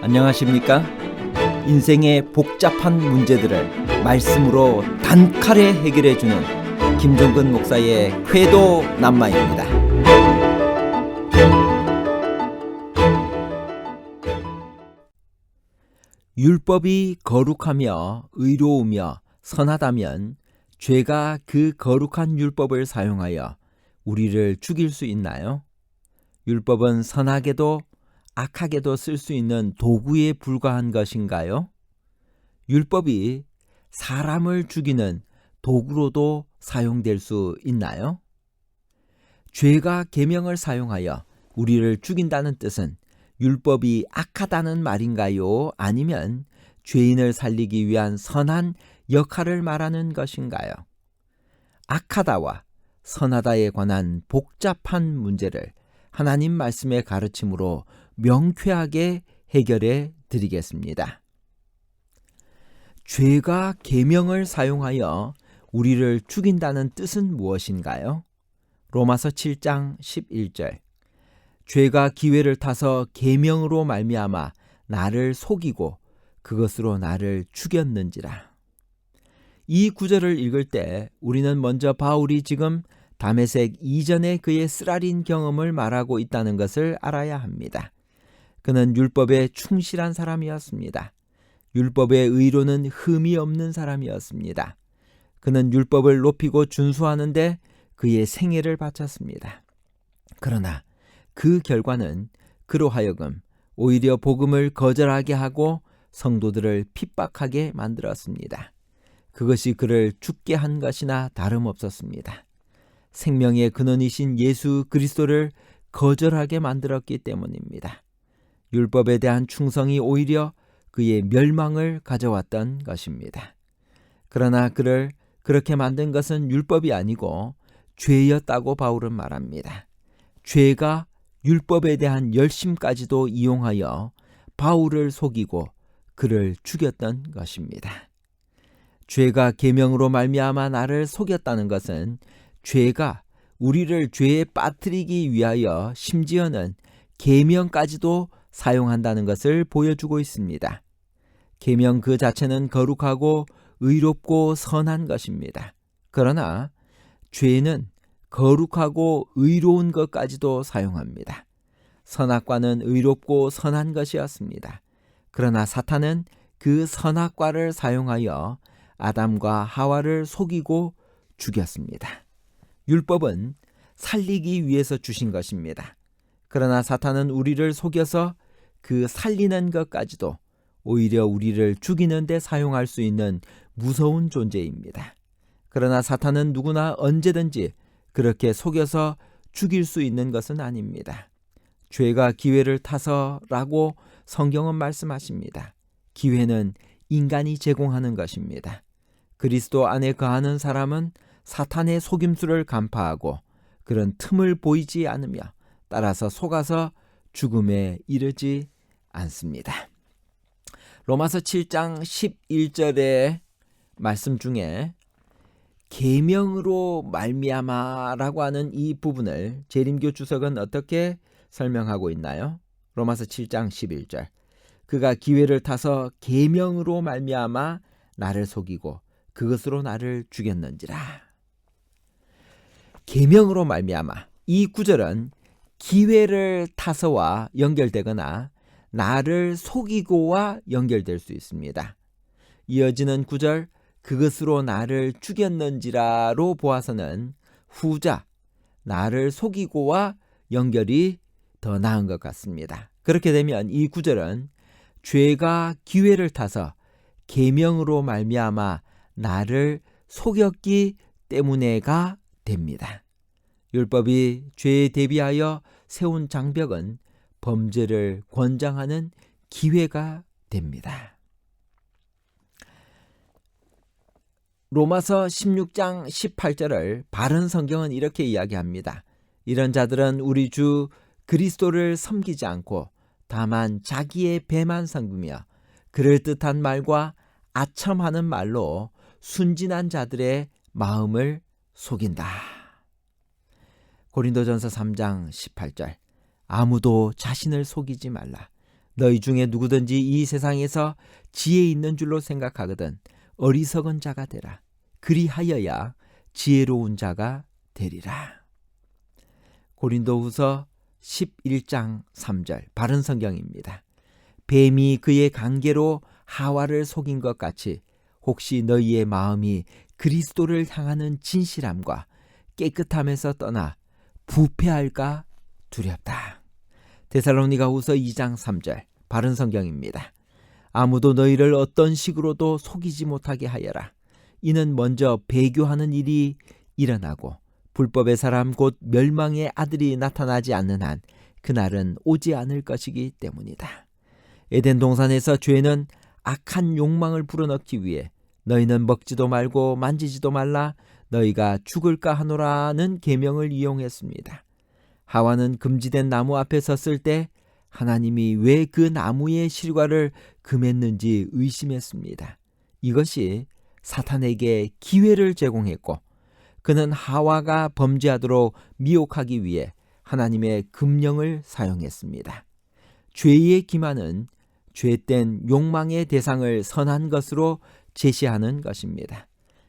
안녕하십니까? 인생의 복잡한 문제들을 말씀으로 단칼에 해결해주는 김종근 목사의 회도 남마입니다. 율법이 거룩하며 의로우며 선하다면 죄가 그 거룩한 율법을 사용하여 우리를 죽일 수 있나요? 율법은 선하게도 악하게도 쓸 수 있는 도구에 불과한 것인가요? 율법이 사람을 죽이는 도구로도 사용될 수 있나요? 죄가 계명을 사용하여 우리를 죽인다는 뜻은 율법이 악하다는 말인가요? 아니면 죄인을 살리기 위한 선한 역할을 말하는 것인가요? 악하다와 선하다에 관한 복잡한 문제를 하나님 말씀의 가르침으로 명쾌하게 해결해 드리겠습니다. 죄가 계명을 사용하여 우리를 죽인다는 뜻은 무엇인가요? 로마서 7장 11절. 죄가 기회를 타서 계명으로 말미암아 나를 속이고 그것으로 나를 죽였는지라. 이 구절을 읽을 때 우리는 먼저 바울이 지금 다메섹 이전에 그의 쓰라린 경험을 말하고 있다는 것을 알아야 합니다. 그는 율법에 충실한 사람이었습니다. 율법의 의로는 흠이 없는 사람이었습니다. 그는 율법을 높이고 준수하는데 그의 생애를 바쳤습니다. 그러나 그 결과는 그로 하여금 오히려 복음을 거절하게 하고 성도들을 핍박하게 만들었습니다. 그것이 그를 죽게 한 것이나 다름없었습니다. 생명의 근원이신 예수 그리스도를 거절하게 만들었기 때문입니다. 율법에 대한 충성이 오히려 그의 멸망을 가져왔던 것입니다. 그러나 그를 그렇게 만든 것은 율법이 아니고 죄였다고 바울은 말합니다. 죄가 율법에 대한 열심까지도 이용하여 바울을 속이고 그를 죽였던 것입니다. 죄가 계명으로 말미암아 나를 속였다는 것은 죄가 우리를 죄에 빠뜨리기 위하여 심지어는 계명까지도 사용한다는 것을 보여주고 있습니다. 계명 그 자체는 거룩하고 의롭고 선한 것입니다. 그러나 죄는 거룩하고 의로운 것까지도 사용합니다. 선악과는 의롭고 선한 것이었습니다. 그러나 사탄은 그 선악과를 사용하여 아담과 하와를 속이고 죽였습니다. 율법은 살리기 위해서 주신 것입니다. 그러나 사탄은 우리를 속여서 그 살리는 것까지도 오히려 우리를 죽이는 데 사용할 수 있는 무서운 존재입니다. 그러나 사탄은 누구나 언제든지 그렇게 속여서 죽일 수 있는 것은 아닙니다. 죄가 기회를 타서라고 성경은 말씀하십니다. 기회는 인간이 제공하는 것입니다. 그리스도 안에 거하는 사람은 사탄의 속임수를 간파하고 그런 틈을 보이지 않으며 따라서 속아서 죽음에 이르지 않습니다. 로마서 7장 11절의 말씀 중에 계명으로 말미암아라고 하는 이 부분을 재림교 주석은 어떻게 설명하고 있나요? 로마서 7장 11절. 그가 기회를 타서 계명으로 말미암아 나를 속이고 그것으로 나를 죽였는지라. 계명으로 말미암아, 이 구절은 기회를 타서와 연결되거나 나를 속이고와 연결될 수 있습니다. 이어지는 구절 그것으로 나를 죽였는지라로 보아서는 후자 나를 속이고와 연결이 더 나은 것 같습니다. 그렇게 되면 이 구절은 죄가 기회를 타서 계명으로 말미암아 나를 속였기 때문에가 됩니다. 율법이 죄에 대비하여 세운 장벽은 범죄를 권장하는 기회가 됩니다. 로마서 16장 18절을 바른 성경은 이렇게 이야기합니다. 이런 자들은 우리 주 그리스도를 섬기지 않고 다만 자기의 배만 섬기며 그럴듯한 말과 아첨하는 말로 순진한 자들의 마음을 속인다. 고린도전서 3장 18절. 아무도 자신을 속이지 말라. 너희 중에 누구든지 이 세상에서 지혜 있는 줄로 생각하거든 어리석은 자가 되라. 그리하여야 지혜로운 자가 되리라. 고린도후서 11장 3절 바른 성경입니다. 뱀이 그의 관계로 하와를 속인 것 같이 혹시 너희의 마음이 그리스도를 향하는 진실함과 깨끗함에서 떠나 부패할까 두렵다. 데살로니가후서 2장 3절 바른 성경입니다. 아무도 너희를 어떤 식으로도 속이지 못하게 하여라. 이는 먼저 배교하는 일이 일어나고 불법의 사람 곧 멸망의 아들이 나타나지 않는 한 그날은 오지 않을 것이기 때문이다. 에덴 동산에서 죄는 악한 욕망을 불어넣기 위해 너희는 먹지도 말고 만지지도 말라 너희가 죽을까 하노라는 계명을 이용했습니다. 하와는 금지된 나무 앞에 섰을 때 하나님이 왜 그 나무의 실과를 금했는지 의심했습니다. 이것이 사탄에게 기회를 제공했고 그는 하와가 범죄하도록 미혹하기 위해 하나님의 금령을 사용했습니다. 죄의 기만은 죄된 욕망의 대상을 선한 것으로 제시하는 것입니다.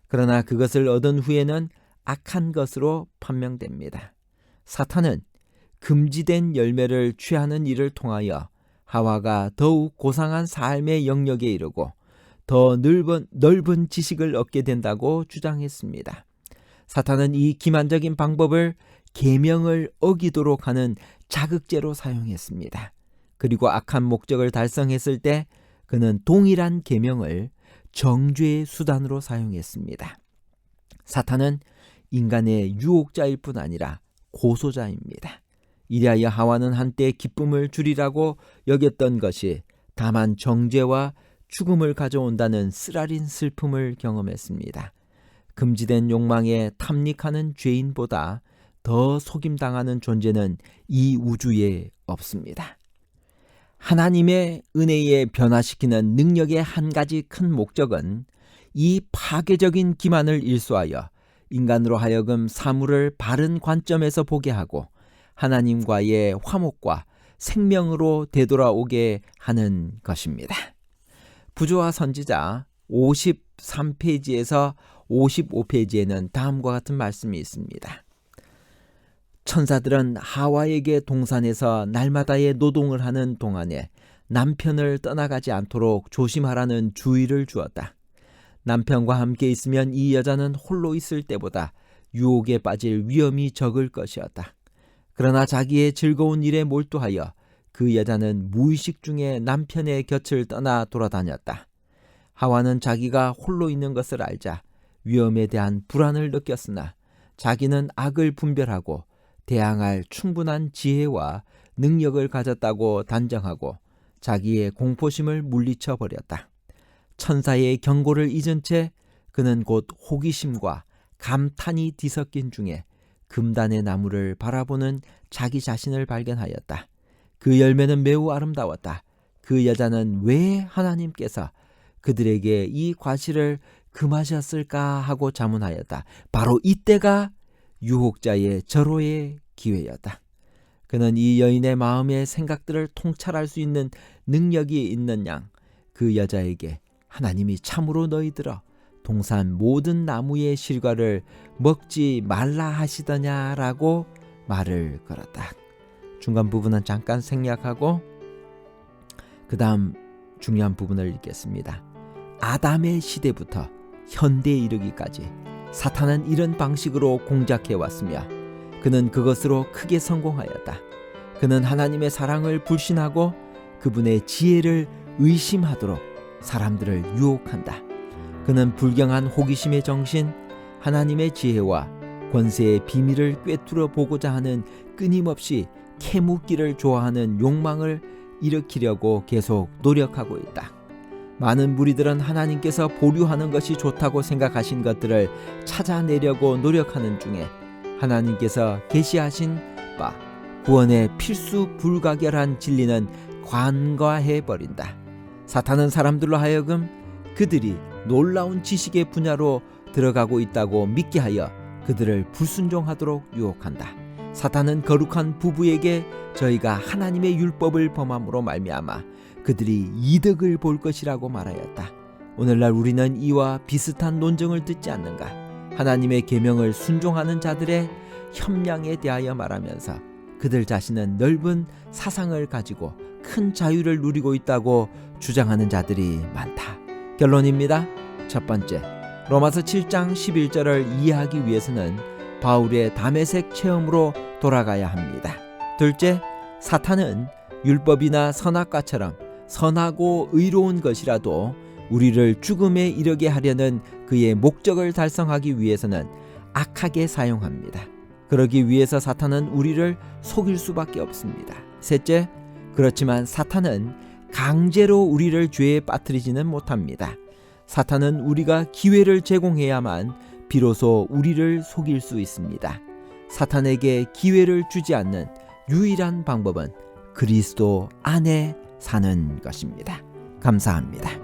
그러나 그것을 얻은 후에는 악한 것으로 판명됩니다. 사탄은 금지된 열매를 취하는 일을 통하여 하와가 더욱 고상한 삶의 영역에 이르고 더 넓은 지식을 얻게 된다고 주장했습니다. 사탄은 이 기만적인 방법을 계명을 어기도록 하는 자극제로 사용했습니다. 그리고 악한 목적을 달성했을 때 그는 동일한 계명을 정죄의 수단으로 사용했습니다. 사탄은 인간의 유혹자일 뿐 아니라 고소자입니다. 이리하여 하와는 한때 기쁨을 주리라고 여겼던 것이 다만 정죄와 죽음을 가져온다는 쓰라린 슬픔을 경험했습니다. 금지된 욕망에 탐닉하는 죄인보다 더 속임당하는 존재는 이 우주에 없습니다. 하나님의 은혜에 변화시키는 능력의 한 가지 큰 목적은 이 파괴적인 기만을 일소하여 인간으로 하여금 사물을 바른 관점에서 보게 하고 하나님과의 화목과 생명으로 되돌아오게 하는 것입니다. 부조와 선지자 53페이지에서 55페이지에는 다음과 같은 말씀이 있습니다. 천사들은 하와에게 동산에서 날마다의 노동을 하는 동안에 남편을 떠나가지 않도록 조심하라는 주의를 주었다. 남편과 함께 있으면 이 여자는 홀로 있을 때보다 유혹에 빠질 위험이 적을 것이었다. 그러나 자기의 즐거운 일에 몰두하여 그 여자는 무의식 중에 남편의 곁을 떠나 돌아다녔다. 하와는 자기가 홀로 있는 것을 알자 위험에 대한 불안을 느꼈으나 자기는 악을 분별하고 대항할 충분한 지혜와 능력을 가졌다고 단정하고 자기의 공포심을 물리쳐 버렸다. 천사의 경고를 잊은 채 그는 곧 호기심과 감탄이 뒤섞인 중에 금단의 나무를 바라보는 자기 자신을 발견하였다. 그 열매는 매우 아름다웠다. 그 여자는 왜 하나님께서 그들에게 이 과실을 금하셨을까 하고 자문하였다. 바로 이때가 유혹자의 절호의 기회였다. 그는 이 여인의 마음의 생각들을 통찰할 수 있는 능력이 있는 양 그 여자에게 하나님이 참으로 너희들아 동산 모든 나무의 실과를 먹지 말라 하시더냐라고 말을 걸었다. 중간 부분은 잠깐 생략하고 그 다음 중요한 부분을 읽겠습니다. 아담의 시대부터 현대에 이르기까지 사탄은 이런 방식으로 공작해왔으며 그는 그것으로 크게 성공하였다. 그는 하나님의 사랑을 불신하고 그분의 지혜를 의심하도록 사람들을 유혹한다. 그는 불경한 호기심의 정신, 하나님의 지혜와 권세의 비밀을 꿰뚫어 보고자 하는 끊임없이 캐묻기를 좋아하는 욕망을 일으키려고 계속 노력하고 있다. 많은 무리들은 하나님께서 보류하는 것이 좋다고 생각하신 것들을 찾아내려고 노력하는 중에 하나님께서 계시하신 바 구원의 필수 불가결한 진리는 관과해버린다. 사탄은 사람들로 하여금 그들이 놀라운 지식의 분야로 들어가고 있다고 믿게 하여 그들을 불순종하도록 유혹한다. 사탄은 거룩한 부부에게 저희가 하나님의 율법을 범함으로 말미암아 그들이 이득을 볼 것이라고 말하였다. 오늘날 우리는 이와 비슷한 논증을 듣지 않는가? 하나님의 계명을 순종하는 자들의 협량에 대하여 말하면서 그들 자신은 넓은 사상을 가지고 큰 자유를 누리고 있다고 주장하는 자들이 많다. 결론입니다. 첫 번째, 로마서 7장 11절을 이해하기 위해서는 바울의 다메섹 체험으로 돌아가야 합니다. 둘째, 사탄은 율법이나 선악과처럼 선하고 의로운 것이라도 우리를 죽음에 이르게 하려는 그의 목적을 달성하기 위해서는 악하게 사용합니다. 그러기 위해서 사탄은 우리를 속일 수밖에 없습니다. 셋째, 그렇지만 사탄은 강제로 우리를 죄에 빠뜨리지는 못합니다. 사탄은 우리가 기회를 제공해야만 비로소 우리를 속일 수 있습니다. 사탄에게 기회를 주지 않는 유일한 방법은 그리스도 안에 사는 것입니다. 감사합니다.